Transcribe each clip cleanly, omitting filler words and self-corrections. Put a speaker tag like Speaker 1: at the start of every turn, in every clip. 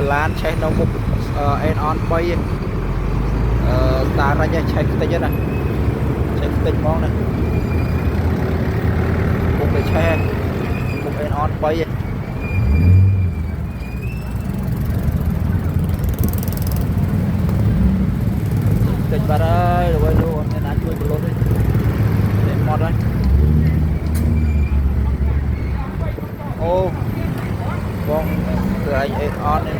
Speaker 1: lan chạy nó một en on bay ta ra nhà chạy cái tay này chạy cái tay món này một cái xe một en on bay kịch bà ơi rồi luôn nên anh chui luôn đi để mod đấy ô con từ anh en on này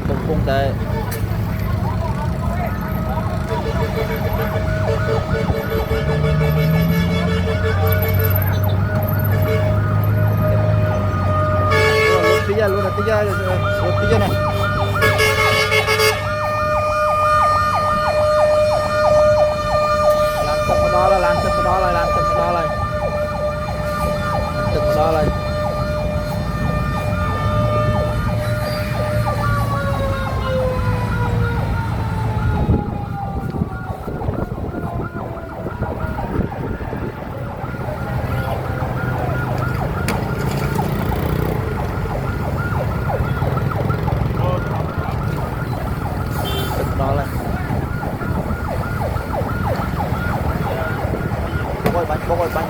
Speaker 1: cùng cùng tệ luôn tija này làm tập đó là làm tập đó là làm tập đó là tập đó là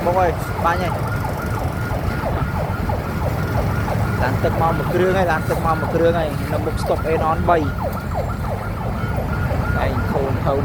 Speaker 1: bông ơi ba nhỉ làmទឹកមកមួយគ្រឿងហើយlàmទឹកមកមួយគ្រឿងហើយនៅមុខ stop អេនអន3ឯងខូន